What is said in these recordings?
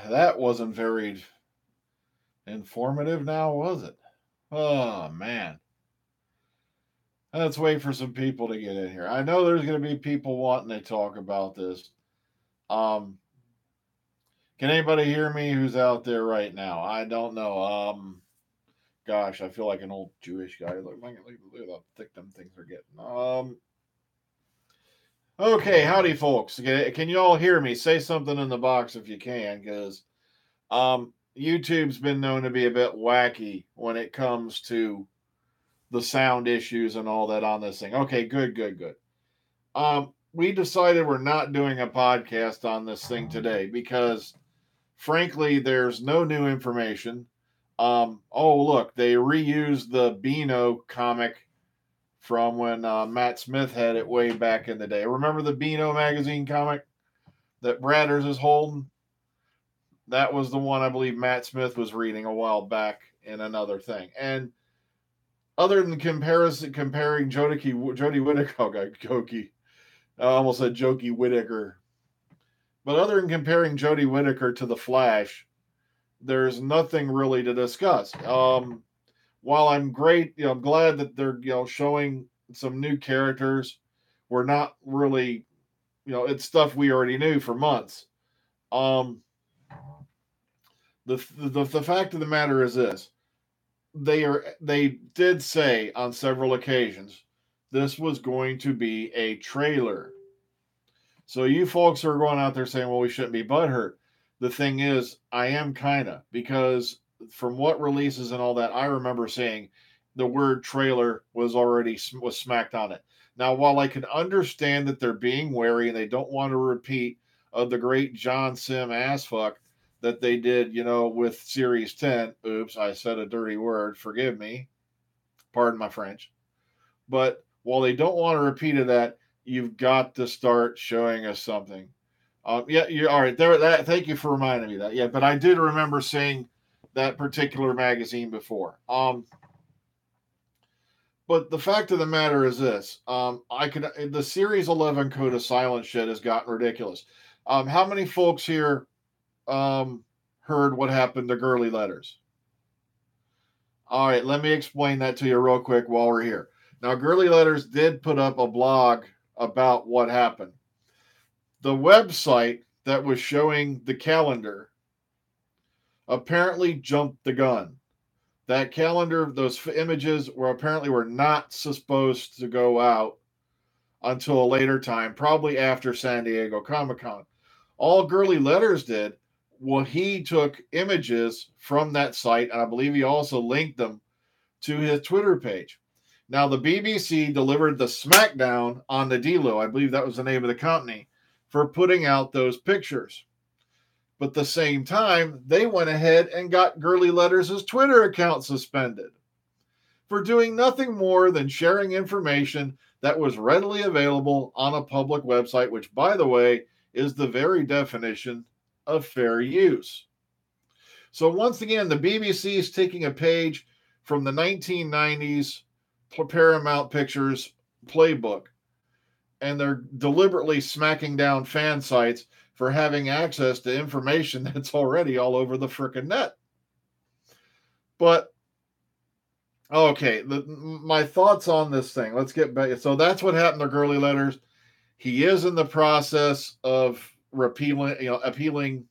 That wasn't very informative now, was it? Oh, man. Let's wait for some people to get in here. I know there's going to be people wanting to talk about this. Um, can anybody hear me who's out there right now? I don't know. Gosh, I feel like an old Jewish guy. Look how thick them things are getting. Okay, howdy, folks. Can you all hear me? Say something in the box if you can, because YouTube's been known to be a bit wacky when it comes to the sound issues and all that on this thing. Okay, good. We decided we're not doing a podcast on this thing today because, frankly, there's no new information. Oh, look, they reused the Beano comic from when Matt Smith had it way back in the day. Remember the Beano magazine comic that Bradders is holding? That was the one I believe Matt Smith was reading a while back in another thing. And other than comparing Jodie Whittaker, oh God, Jokey, I almost said Jokey Whittaker. But other than comparing Jodie Whittaker to the Flash, there's nothing really to discuss. While I'm I'm glad that they're showing some new characters. We're not really, it's stuff we already knew for months. Um, the fact of the matter is this: they did say on several occasions this was going to be a trailer. So you folks are going out there saying, "Well, we shouldn't be butthurt." The thing is, I am kinda because from what releases and all that, I remember saying the word trailer was smacked on it. Now, while I can understand that they're being wary and they don't want to repeat of the great John Sim assfuck that they did, with Series 10. Oops, I said a dirty word. Forgive me. Pardon my French. But while they don't want to repeat of that, you've got to start showing us something. Yeah, you're all right there. Thank you for reminding me of that. Yeah, but I did remember seeing that particular magazine before. But the fact of the matter is this: the Series 11 Code of Silence shit has gotten ridiculous. How many folks here heard what happened to Girly Letters? All right, let me explain that to you real quick while we're here. Now, Girly Letters did put up a blog about what happened. The website that was showing the calendar apparently jumped the gun. That calendar, those images were not supposed to go out until a later time, probably after San Diego Comic-Con. All Girly Letters did, well, he took images from that site, and I believe he also linked them to his Twitter page. Now, the BBC delivered the smackdown on the D-Lo, I believe that was the name of the company, for putting out those pictures. But at the same time, they went ahead and got Girly Letters' Twitter account suspended for doing nothing more than sharing information that was readily available on a public website, which, by the way, is the very definition of fair use. So once again, the BBC is taking a page from the 1990s Paramount Pictures playbook, and they're deliberately smacking down fan sites for having access to information that's already all over the frickin' net. But okay, my thoughts on this thing. Let's get back. So that's what happened to Girly Letters. He is in the process of appealing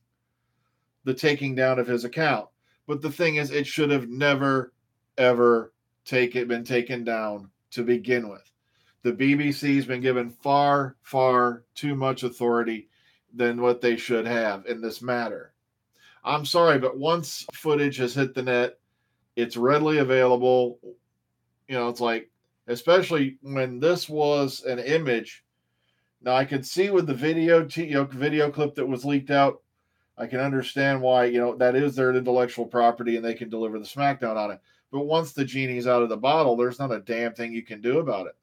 the taking down of his account. But the thing is, it should have never, ever been taken down to begin with. The BBC's been given far, far too much authority than what they should have in this matter. I'm sorry, but once footage has hit the net, it's readily available. It's like, especially when this was an image. Now I can see with the video clip that was leaked out, I can understand why, that is their intellectual property and they can deliver the smackdown on it. But once the genie's out of the bottle, there's not a damn thing you can do about it.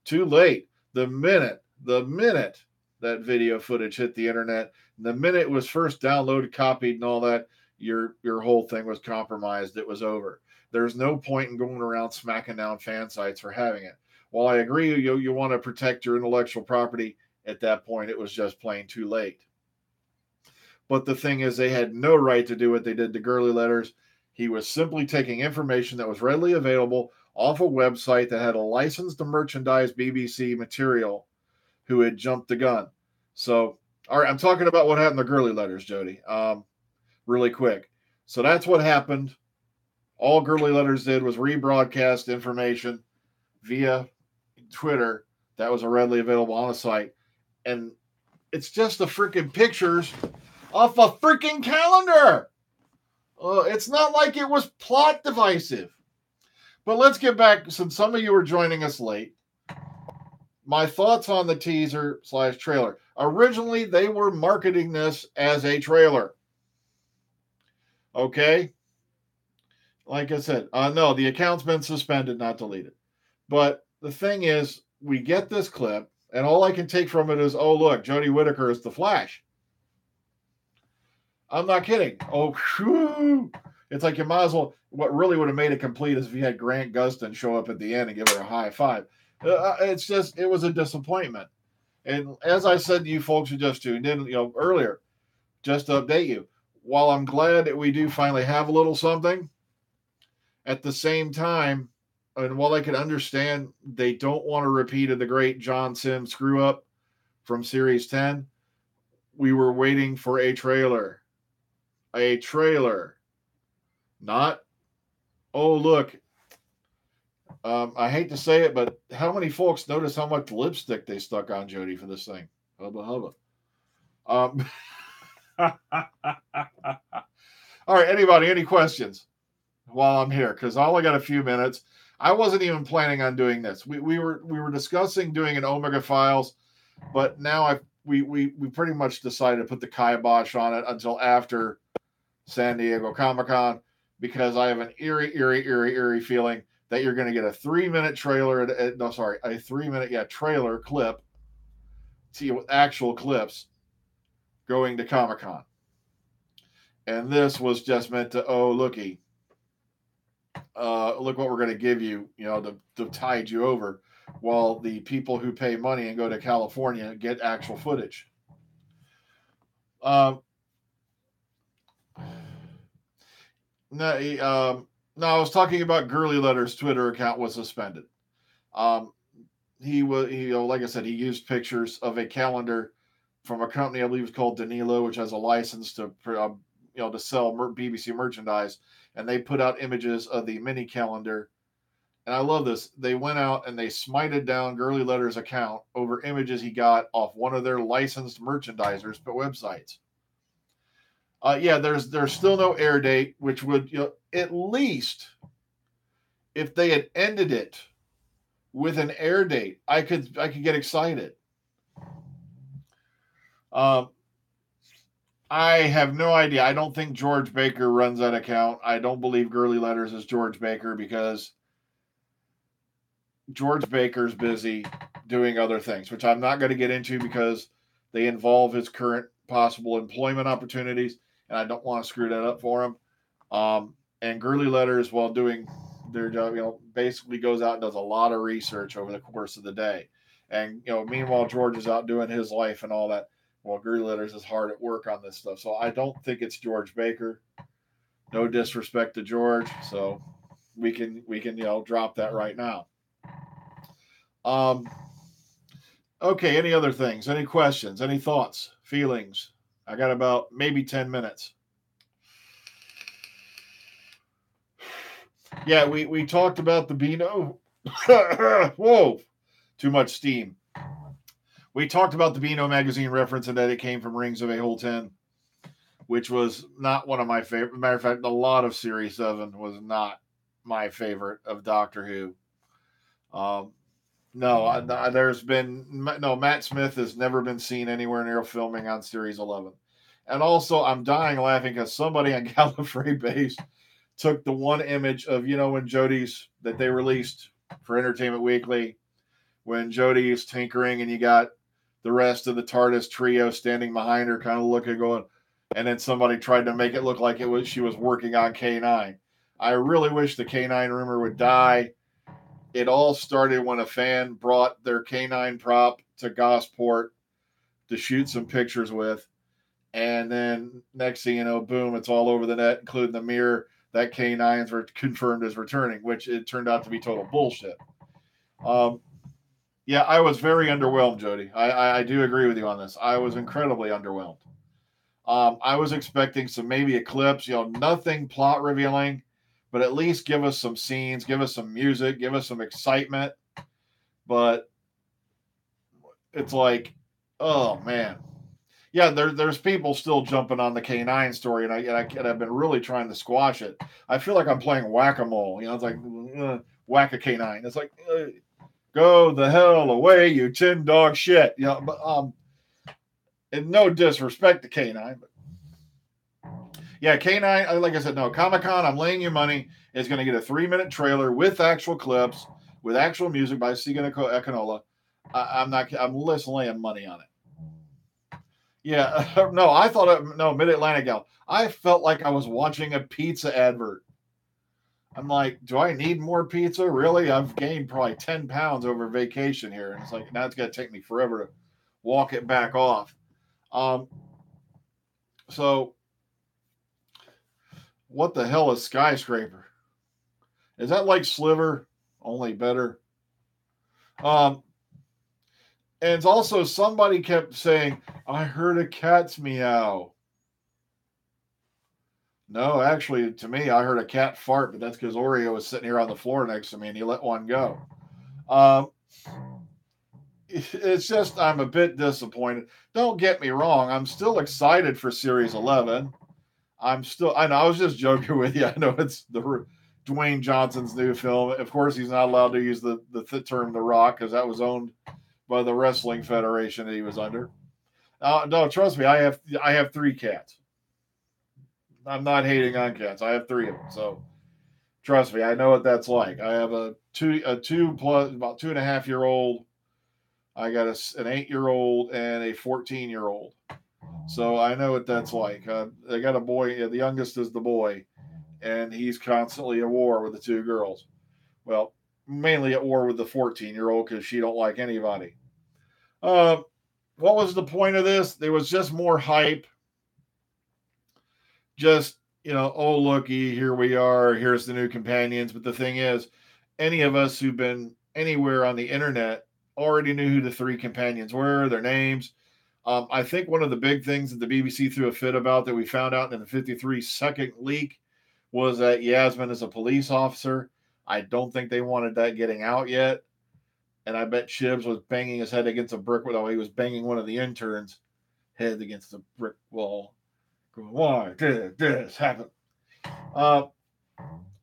Too late. The minute that video footage hit the internet, the minute it was first downloaded, copied, and all that, your whole thing was compromised. It was over. There's no point in going around smacking down fan sites for having it. while I agree you want to protect your intellectual property, at that point it was just plain too late. But the thing is, they had no right to do what they did to Girly Letters. He was simply taking information that was readily available off a website that had a license to merchandise BBC material who had jumped the gun. So, all right, I'm talking about what happened to Girly Letters, Jody, really quick. So that's what happened. All Girly Letters did was rebroadcast information via Twitter that was readily available on the site. And it's just the freaking pictures off a freaking calendar. It's not like it was plot divisive. But let's get back, since some of you are joining us late. My thoughts on the teaser/trailer. Originally, they were marketing this as a trailer. Okay? Like I said, no, the account's been suspended, not deleted. But the thing is, we get this clip, and all I can take from it is, oh, look, Jodie Whittaker is the Flash. I'm not kidding. Oh, whew. It's like you might as well. What really would have made it complete is if you had Grant Gustin show up at the end and give her a high five. It's just, it was a disappointment. And as I said to you folks who just tuned in, earlier, just to update you, while I'm glad that we do finally have a little something, at the same time, and while I can understand they don't want to repeat of the great John Sims screw up from Series 10, we were waiting for a trailer. A trailer. Not, oh, look, I hate to say it, but how many folks notice how much lipstick they stuck on Jodie for this thing? Hubba hubba. All right, anybody, any questions while I'm here? Because I only got a few minutes. I wasn't even planning on doing this. We were discussing doing an Omega Files, but now we pretty much decided to put the kibosh on it until after San Diego Comic-Con, because I have an eerie feeling that you're going to get a 3-minute trailer. A 3-minute trailer clip. See, with actual clips going to Comic-Con, and this was just meant to looky. Look what we're going to give you, to tide you over, while the people who pay money and go to California get actual footage. No, I was talking about Girly Letters' Twitter account was suspended. He like I said, he used pictures of a calendar from a company I believe is called Danilo, which has a license to sell BBC merchandise, and they put out images of the mini calendar. And I love this. They went out and they smited down Girly Letters' account over images he got off one of their licensed merchandisers websites. There's still no air date, which would, at least if they had ended it with an air date, I could get excited. I have no idea. I don't think George Baker runs that account. I don't believe Girly Letters is George Baker, because George Baker's busy doing other things, which I'm not going to get into because they involve his current possible employment opportunities, and I don't want to screw that up for him. And Girly Letters, while doing their job, basically goes out and does a lot of research over the course of the day. And, meanwhile, George is out doing his life and all that. Well, Girly Letters is hard at work on this stuff. So I don't think it's George Baker. No disrespect to George. So we can drop that right now. Okay, any other things? Any questions? Any thoughts? Feelings? I got about maybe 10 minutes. Yeah, we talked about the Beano. Whoa, too much steam. We talked about the Beano magazine reference and that it came from Rings of A-Hole 10, which was not one of my favorite. Matter of fact, a lot of Series 7 was not my favorite of Doctor Who. Matt Smith has never been seen anywhere near filming on Series 11. And also, I'm dying laughing because somebody on Gallifrey Base took the one image of, when Jodie's, that they released for Entertainment Weekly, when Jodie is tinkering and you got the rest of the TARDIS trio standing behind her, kind of looking, going, and then somebody tried to make it look like she was working on K9. I really wish the K9 rumor would die. It all started when a fan brought their canine prop to Gosport to shoot some pictures with. And then next thing you know, boom, it's all over the net, including the Mirror. That canines were confirmed as returning, which it turned out to be total bullshit. Yeah, I was very underwhelmed, Jody. I do agree with you on this. I was incredibly underwhelmed. I was expecting some maybe a clips, nothing plot revealing, but at least give us some scenes, give us some music, give us some excitement. But it's like, oh man, yeah. There's people still jumping on the K9 story, and I've been really trying to squash it. I feel like I'm playing whack a mole. It's like whack a K9. It's like go the hell away, you tin dog shit. But and no disrespect to K9, but yeah, K9, like I said, no, Comic-Con, I'm laying you money, is going to get a 3-minute trailer with actual clips, with actual music by Sigan Ekanola. I'm laying money on it. Yeah, no, I thought, no, Mid-Atlantic Gal. I felt like I was watching a pizza advert. I'm like, do I need more pizza? Really? I've gained probably 10 pounds over vacation here. And it's like, now it's going to take me forever to walk it back off. So, what the hell is Skyscraper? Is that like Sliver, only better? And it's also somebody kept saying, I heard a cat's meow. No, actually, to me, I heard a cat fart, but that's because Oreo was sitting here on the floor next to me and he let one go. It's just, I'm a bit disappointed. Don't get me wrong. I'm still excited for Series 11. I know, I was just joking with you. I know it's Dwayne Johnson's new film. Of course, he's not allowed to use the term The Rock because that was owned by the Wrestling Federation that he was under. No, trust me, I have 3 cats. I'm not hating on cats. I have 3 of them. So trust me, I know what that's like. I have a two plus about 2.5-year-old. I got an 8-year-old and a 14-year-old. So I know what that's like. I got a boy. The youngest is the boy, and he's constantly at war with the 2 girls. Well, mainly at war with the 14-year-old because she don't like anybody. What was the point of this? There was just more hype. Just, oh, looky, here we are. Here's the new companions. But the thing is, any of us who've been anywhere on the internet already knew who the 3 companions were, their names. I think one of the big things that the BBC threw a fit about that we found out in the 53-second leak was that Yasmin is a police officer. I don't think they wanted that getting out yet. And I bet Shivs was banging his head against a brick wall. He was banging one of the interns' head against the brick wall. Why did this happen? By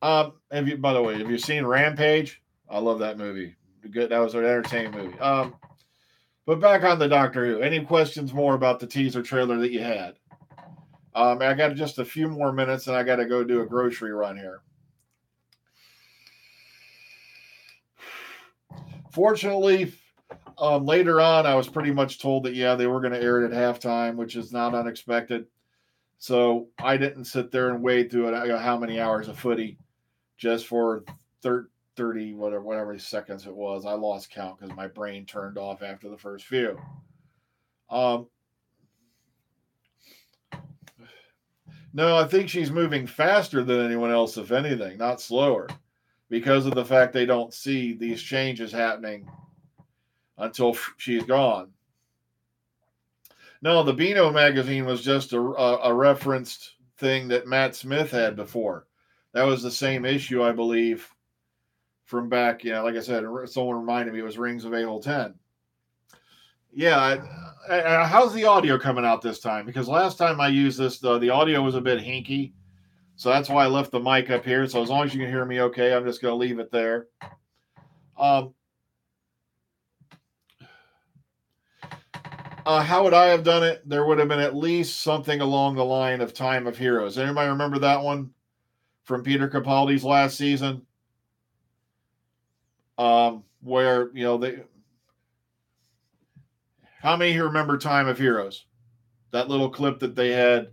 the way, have you seen Rampage? I love that movie. Good, that was an entertaining movie. But back on the Doctor Who. Any questions more about the teaser trailer that you had? I got just a few more minutes, and I got to go do a grocery run here. Fortunately, later on, I was pretty much told that, they were going to air it at halftime, which is not unexpected. So I didn't sit there and wait through how many hours of footy just for 30, whatever seconds it was. I lost count because my brain turned off after the first few. No, I think she's moving faster than anyone else, if anything, not slower, because of the fact they don't see these changes happening until she's gone. No, the Beano magazine was just a referenced thing that Matt Smith had before. That was the same issue, I believe, from back, like I said, someone reminded me it was Rings of Abel 10. Yeah, how's the audio coming out this time? Because last time I used this, the audio was a bit hinky. So that's why I left the mic up here. So as long as you can hear me okay, I'm just going to leave it there. How would I have done it? There would have been at least something along the line of Time of Heroes. Anybody remember that one from Peter Capaldi's last season? Where, how many here remember Time of Heroes? That little clip that they had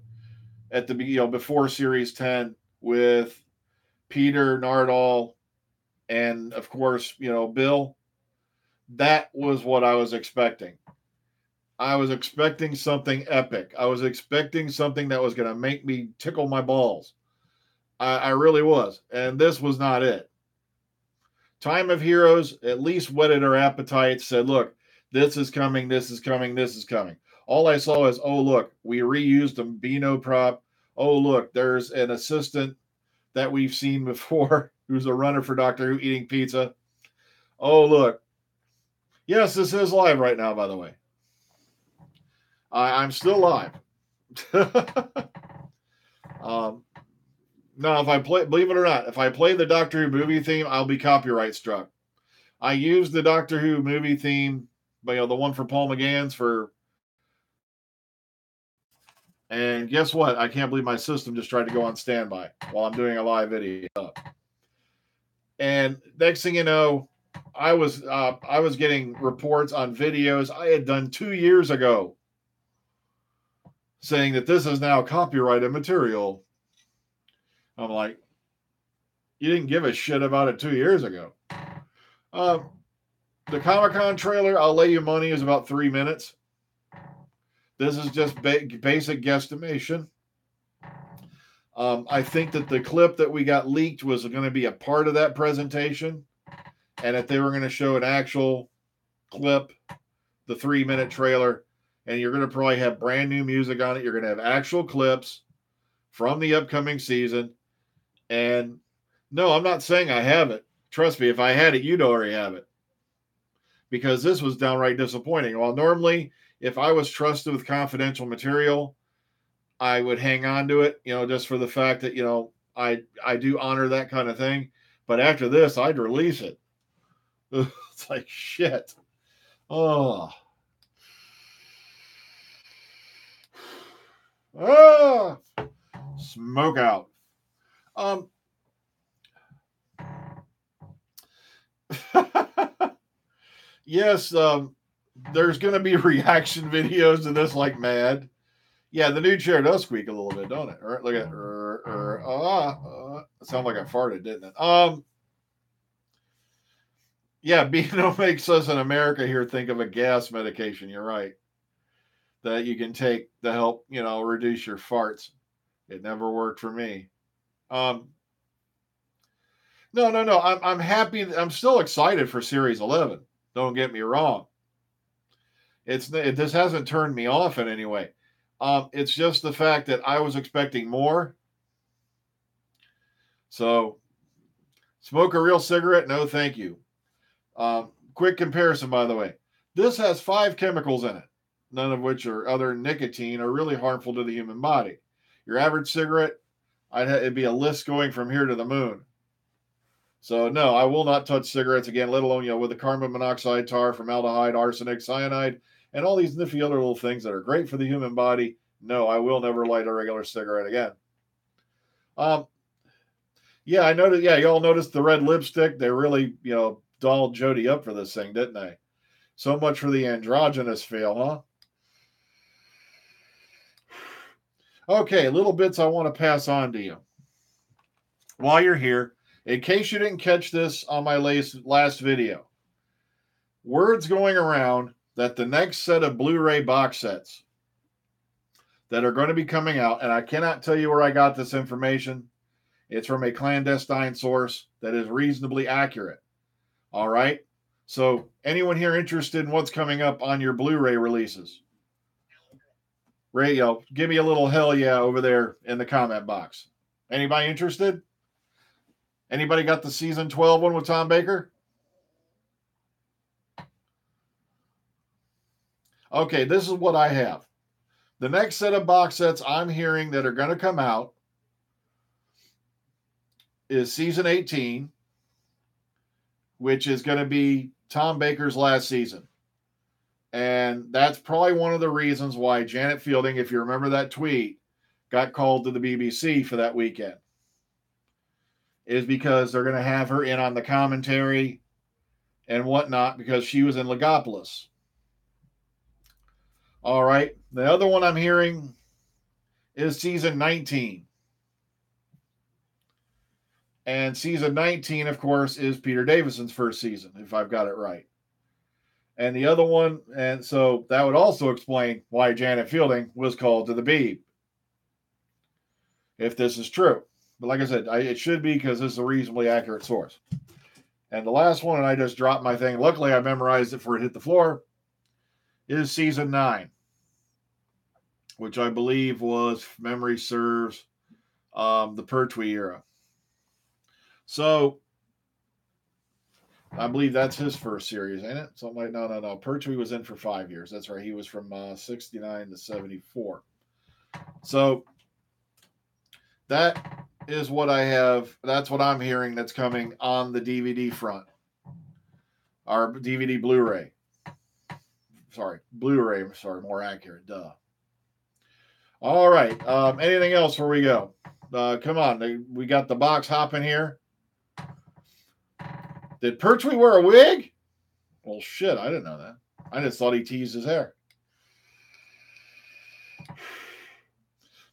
at the before Series 10 with Peter, Nardole, And of course, Bill, that was what I was expecting. I was expecting something epic. I was expecting something that was going to make me tickle my balls. I really was. And this was not it. Time of Heroes at least whetted our appetites, said, look, this is coming, this is coming, this is coming. All I saw is, oh, look, we reused a Beano prop. Oh, look, there's an assistant that we've seen before who's a runner for Doctor Who eating pizza. Oh, look. Yes, this is live right now, by the way. I'm still live. No, if I play, believe it or not, if I play the Doctor Who movie theme, I'll be copyright struck. I used the Doctor Who movie theme, the one for Paul McGann's and guess what? I can't believe my system just tried to go on standby while I'm doing a live video. And next thing you know, I was getting reports on videos I had done 2 years ago saying that this is now copyrighted material. I'm like, you didn't give a shit about it 2 years ago. The Comic-Con trailer, I'll lay you money, is about 3 minutes. This is just basic guesstimation. I think that the clip that we got leaked was going to be a part of that presentation, and that they were going to show an actual clip, the 3-minute trailer, and you're going to probably have brand new music on it. You're going to have actual clips from the upcoming season. And no, I'm not saying I have it. Trust me, if I had it, you'd already have it. Because this was downright disappointing. While normally, if I was trusted with confidential material, I would hang on to it, just for the fact that, I do honor that kind of thing. But after this, I'd release it. It's like, shit. Oh. Ah. Smoke out. Yes, there's going to be reaction videos to this like mad. Yeah, the new chair does squeak a little bit, don't it? All right, look at it. Sounded like I farted, didn't it? Yeah, Beano makes us in America here think of a gas medication. You're right. That you can take to help, reduce your farts. It never worked for me. No. I'm happy. I'm still excited for Series 11. Don't get me wrong. This hasn't turned me off in any way. It's just the fact that I was expecting more. So, smoke a real cigarette? No, thank you. Quick comparison, by the way. This has 5 chemicals in it, none of which are other than nicotine are really harmful to the human body. Your average cigarette, it'd be a list going from here to the moon. So, no, I will not touch cigarettes again, let alone, with the carbon monoxide, tar, formaldehyde, arsenic, cyanide, and all these nifty other little things that are great for the human body. No, I will never light a regular cigarette again. Yeah, I noticed. Yeah, y'all noticed the red lipstick. They really, dolled Jodie up for this thing, didn't they? So much for the androgynous feel, huh? Okay, little bits I want to pass on to you. While you're here, in case you didn't catch this on my last video, word's going around that the next set of Blu-ray box sets that are going to be coming out, and I cannot tell you where I got this information. It's from a clandestine source that is reasonably accurate. All right? So, anyone here interested in what's coming up on your Blu-ray releases? Ray, give me a little hell yeah over there in the comment box. Anybody interested? Anybody got the season 12 one with Tom Baker? Okay, this is what I have. The next set of box sets I'm hearing that are going to come out is season 18, which is going to be Tom Baker's last season. And that's probably one of the reasons why Janet Fielding, if you remember that tweet, got called to the BBC for that weekend. Is because they're going to have her in on the commentary and whatnot because she was in Legopolis. All right. The other one I'm hearing is season 19. And season 19, of course, is Peter Davison's first season, if I've got it right. And the other one, and so that would also explain why Janet Fielding was called to the Beeb, if this is true. But like I said, it should be, because this is a reasonably accurate source. And the last one, and I just dropped my thing. Luckily, I memorized it before it hit the floor, is season 9, which I believe was, if memory serves, the Pertwee era. So I believe that's his first series, ain't it? Something like, no. Pertwee was in for 5 years. That's right. He was from 69 to 74. So that is what I have. That's what I'm hearing that's coming on the DVD front. Our DVD Blu-ray. Blu-ray. Sorry, more accurate. Duh. All right. Anything else before we go? Come on. We got the box hopping here. Did Pertwee wear a wig? Well, shit. I didn't know that. I just thought he teased his hair.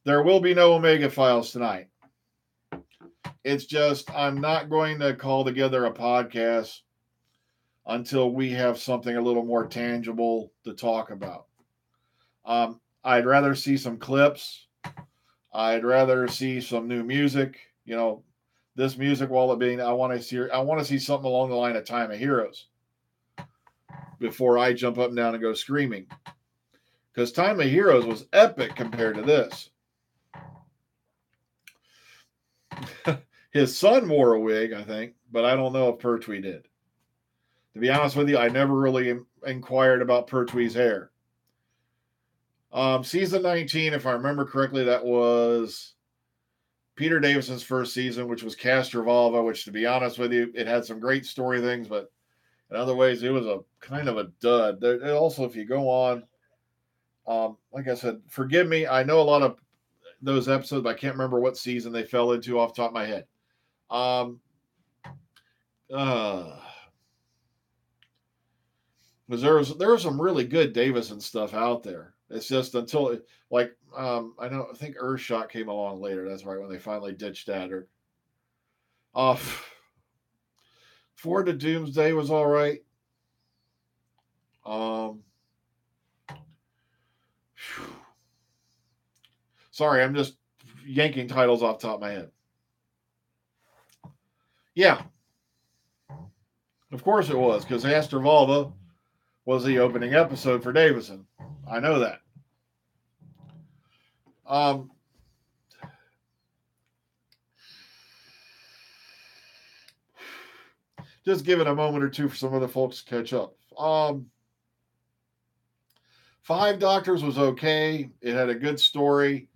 There will be no Omega Files tonight. It's just, I'm not going to call together a podcast until we have something a little more tangible to talk about. I'd rather see some clips. I'd rather see some new music. You know, this music, while it being, I want to see something along the line of Time of Heroes before I jump up and down and go screaming. Because Time of Heroes was epic compared to this. His son wore a wig, I think, but I don't know if Pertwee did. To be honest with you, I never really inquired about Pertwee's hair. Season 19, if I remember correctly, that was Peter Davison's first season, which was Castrovalva, which, to be honest with you, it had some great story things, but in other ways, it was a kind of a dud. Also, if you go on, like I said, forgive me, I know a lot of those episodes, but I can't remember what season they fell into off the top of my head. Because there was some really good Davison stuff out there. It's just until, like, I think Earthshot came along later. That's right, when they finally ditched that. Ford to Doomsday was all right. Sorry, I'm just yanking titles off the top of my head. Yeah. Of course it was, because Astrovalva was the opening episode for Davison. I know that. Just give it a moment or two for some other folks to catch up. Five Doctors was okay. It had a good story.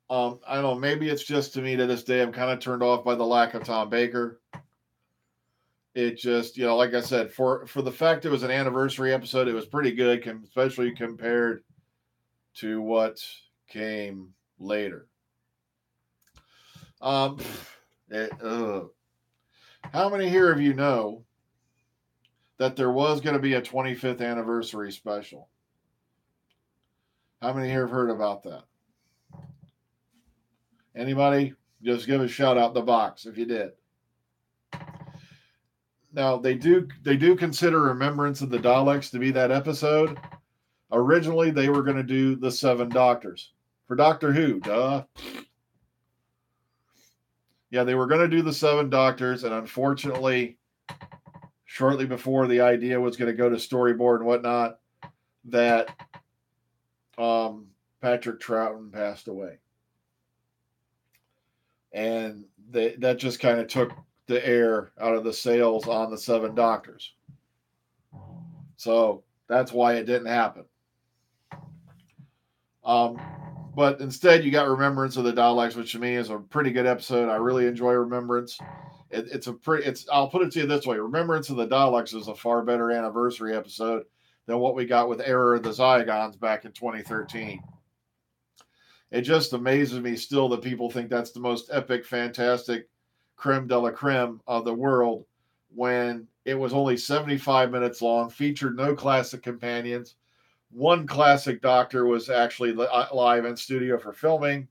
I don't know, maybe it's just to me to this day, I'm kind of turned off by the lack of Tom Baker. It just, like I said, for the fact it was an anniversary episode, it was pretty good, especially compared to what came later. How many here of you know that there was going to be a 25th anniversary special? How many here have heard about that? Anybody? Just give a shout out in the box if you did. Now, they do consider Remembrance of the Daleks to be that episode. Originally, they were going to do the Seven Doctors for Doctor Who. Duh. Yeah, they were going to do the Seven Doctors, and unfortunately, shortly before the idea was going to go to storyboard and whatnot, that Patrick Troughton passed away. And that just kind of took the air out of the sails on the Seven Doctors. So that's why it didn't happen. But instead, you got Remembrance of the Daleks, which to me is a pretty good episode. I really enjoy Remembrance. I'll put it to you this way: Remembrance of the Daleks is a far better anniversary episode than what we got with Error of the Zygons back in 2013. It just amazes me still that people think that's the most epic, fantastic creme de la creme of the world, when it was only 75 minutes long, featured no classic companions. One classic doctor was actually live in studio for filming.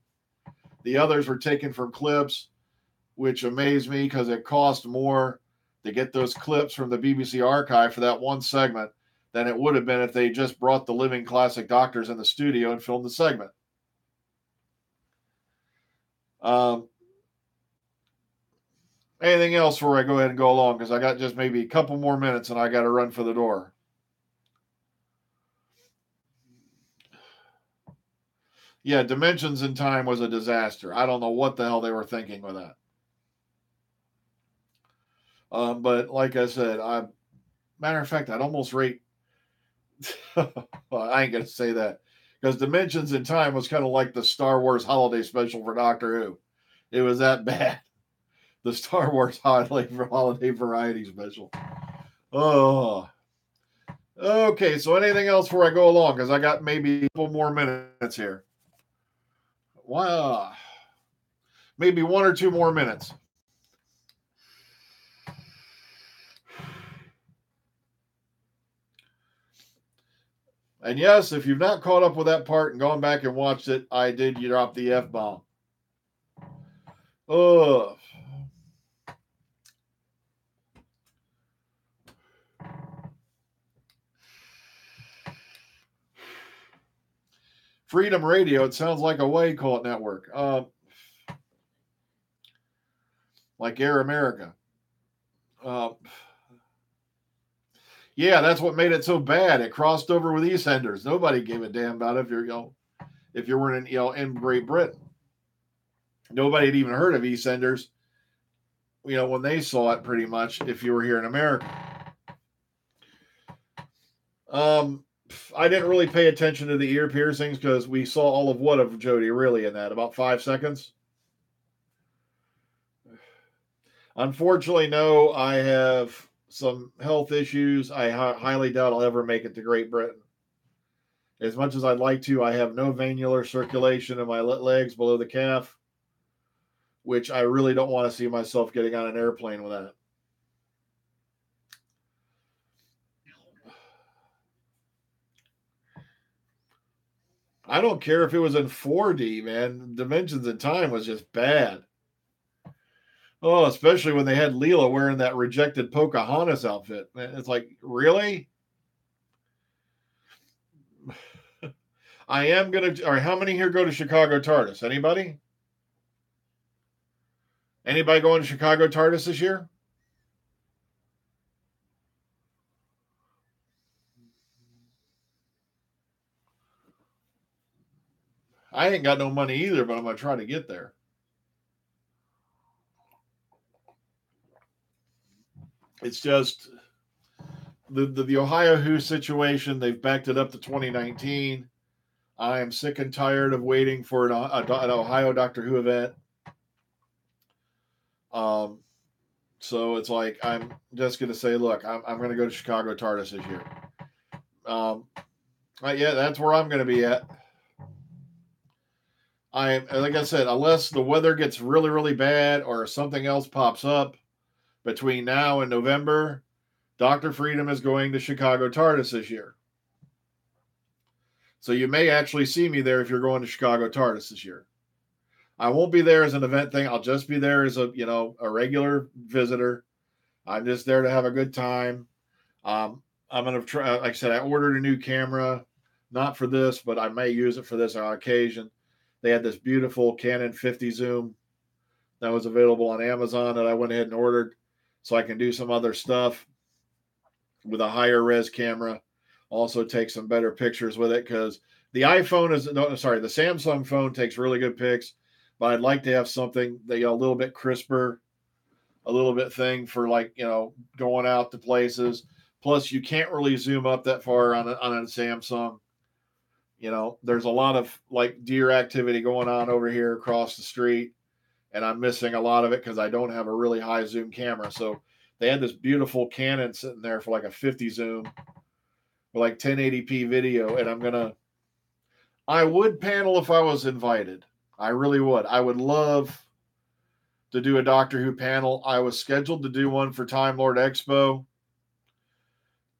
The others were taken from clips which amazed me because it cost more to get those clips from the BBC archive for that one segment than it would have been if they just brought the living classic doctors in the studio and filmed the segment. Anything else before I go ahead and go along? Because I got just maybe a couple more minutes and I got to run for the door. Yeah, Dimensions in Time was a disaster. I don't know what the hell they were thinking with that. But like I said, matter of fact, I'd almost rate. Well, I ain't gonna say that because Dimensions in Time was kind of like the Star Wars holiday special for Doctor Who. It was that bad. The Star Wars holiday variety special. Oh. Okay, so anything else before I go along? Because I got maybe a couple more minutes here. Wow. Maybe 1 or 2 more minutes. And yes, if you've not caught up with that part and gone back and watched it, I did drop the F-bomb. Ugh. Freedom Radio, it sounds like a way call it network. Like Air America. Yeah, that's what made it so bad. It crossed over with EastEnders. Nobody gave a damn about it if you weren't in Great Britain. Nobody had even heard of EastEnders, when they saw it pretty much if you were here in America. I didn't really pay attention to the ear piercings because we saw all of what of Jody really in that, about 5 seconds. Unfortunately, no, I have some health issues. I highly doubt I'll ever make it to Great Britain. As much as I'd like to, I have no venular circulation in my legs below the calf, which I really don't want to see myself getting on an airplane with that. I don't care if it was in 4D, man. Dimensions in Time was just bad. Oh, especially when they had Leela wearing that rejected Pocahontas outfit. It's like, really? I am going to... All right, how many here go to Chicago TARDIS? Anybody? Anybody going to Chicago TARDIS this year? I ain't got no money either, but I'm going to try to get there. It's just the Ohio Who situation. They've backed it up to 2019. I am sick and tired of waiting for an Ohio Doctor Who event. So it's like I'm just going to say, look, I'm going to go to Chicago TARDIS this year. Yeah, that's where I'm going to be at. Like I said, unless the weather gets really, really bad or something else pops up between now and November, Dr. Freedom is going to Chicago TARDIS this year. So you may actually see me there if you're going to Chicago TARDIS this year. I won't be there as an event thing. I'll just be there as a regular visitor. I'm just there to have a good time. I'm going to try, like I said, I ordered a new camera, not for this, but I may use it for this on occasion. They had this beautiful Canon 50 zoom that was available on Amazon that I went ahead and ordered so I can do some other stuff with a higher res camera. Also take some better pictures with it because the Samsung phone takes really good pics, but I'd like to have something that a little bit crisper, a little bit thing for going out to places. Plus, you can't really zoom up that far on a Samsung. There's a lot of deer activity going on over here across the street, and I'm missing a lot of it because I don't have a really high zoom camera. So they had this beautiful Canon sitting there for a 50 zoom with 1080p video, and I would panel if I was invited. I really would. I would love to do a Doctor Who panel. I was scheduled to do one for Time Lord Expo,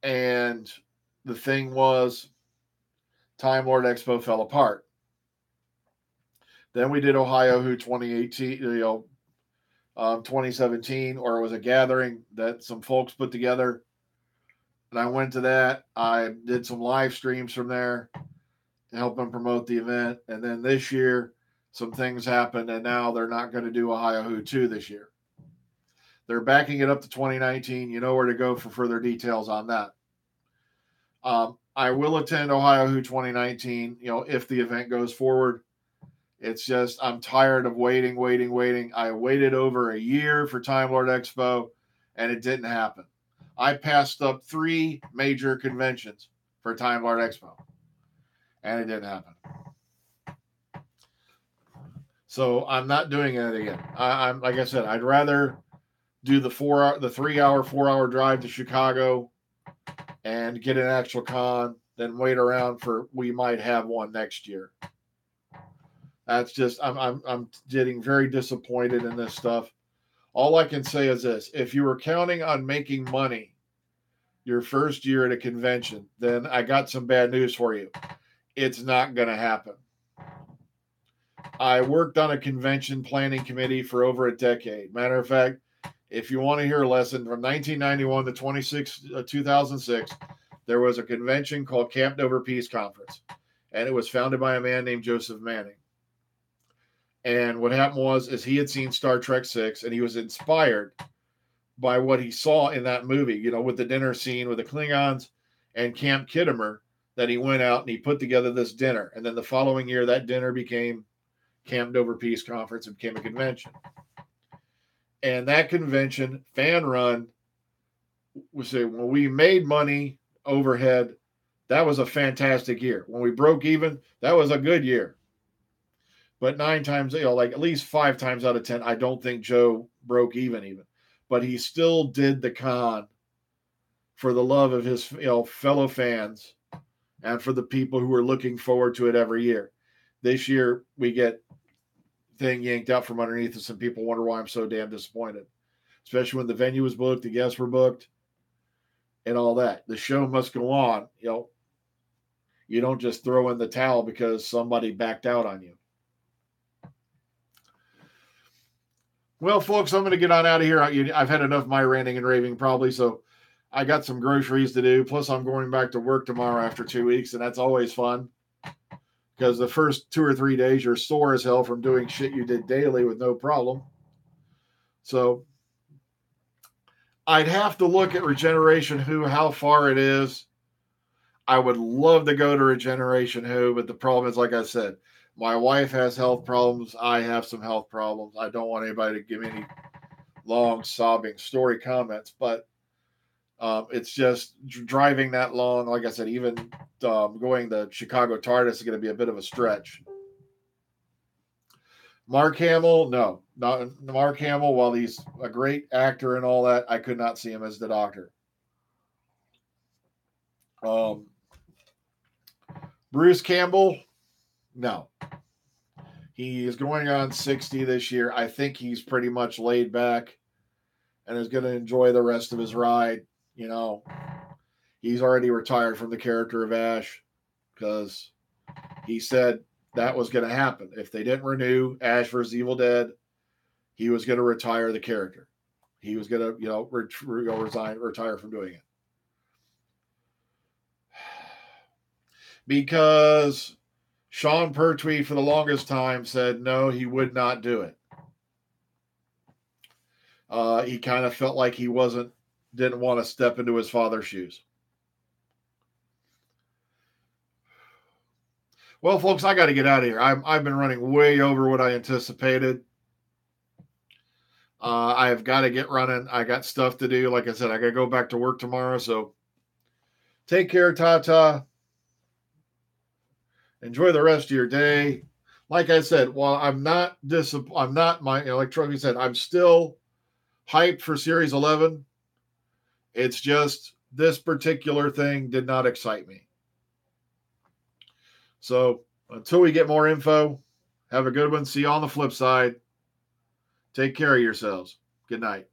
and the thing was, Time Lord Expo fell apart. Then we did Ohio Who 2018, 2017, or it was a gathering that some folks put together. And I went to that. I did some live streams from there to help them promote the event. And then this year, some things happened, and now they're not going to do Ohio Who 2 this year. They're backing it up to 2019. You know where to go for further details on that. I will attend Ohio Who 2019, if the event goes forward. It's just, I'm tired of waiting. I waited over a year for Time Lord Expo, and it didn't happen. I passed up 3 major conventions for Time Lord Expo, and it didn't happen. So I'm not doing it again. I'm like I said, I'd rather do the 3-hour, 4-hour drive to Chicago and get an actual con than wait around for we might have one next year. That's just, I'm getting very disappointed in this stuff. All I can say is this: if you were counting on making money your first year at a convention, then I got some bad news for you. It's not going to happen. I worked on a convention planning committee for over a decade. Matter of fact, if you want to hear a lesson, from 1991 to 2006, there was a convention called Camp Dover Peace Conference, and it was founded by a man named Joseph Manning. And what happened is he had seen Star Trek VI, and he was inspired by what he saw in that movie, with the dinner scene with the Klingons and Camp Kittimer, that he went out and he put together this dinner. And then the following year, that dinner became Camp Dover Peace Conference and became a convention. And that convention, fan run, when we made money overhead, that was a fantastic year. When we broke even, that was a good year. But 9 times, like at least 5 times out of 10, I don't think Joe broke even. But he still did the con for the love of his fellow fans and for the people who were looking forward to it every year. This year, we get thing yanked out from underneath us, and people wonder why I'm so damn disappointed. Especially when the venue was booked, the guests were booked, and all that. The show must go on. You don't just throw in the towel because somebody backed out on you. Well, folks, I'm going to get on out of here. I've had enough of my ranting and raving probably, so I got some groceries to do. Plus, I'm going back to work tomorrow after 2 weeks, and that's always fun. Because the first 2 or 3 days, you're sore as hell from doing shit you did daily with no problem. So I'd have to look at Regeneration Who, how far it is. I would love to go to Regeneration Who, but the problem is, like I said, my wife has health problems. I have some health problems. I don't want anybody to give me any long sobbing story comments, but it's just driving that long. Like I said, even going the Chicago TARDIS is going to be a bit of a stretch. Mark Hamill, no, not Mark Hamill. While he's a great actor and all that, I could not see him as the Doctor. Bruce Campbell, no. He is going on 60 this year. I think he's pretty much laid back and is going to enjoy the rest of his ride. He's already retired from the character of Ash because he said that was going to happen. If they didn't renew Ash vs. Evil Dead, he was going to retire the character. He was going to, retire from doing it. Because Sean Pertwee, for the longest time, said no, he would not do it. He kind of felt like he didn't want to step into his father's shoes. Well, folks, I got to get out of here. I've been running way over what I anticipated. I have got to get running. I got stuff to do. Like I said, I got to go back to work tomorrow. So take care, Tata. Enjoy the rest of your day. Like I said, while I'm not like said, I'm still hyped for Series 11. It's just this particular thing did not excite me. So until we get more info, have a good one. See you on the flip side. Take care of yourselves. Good night.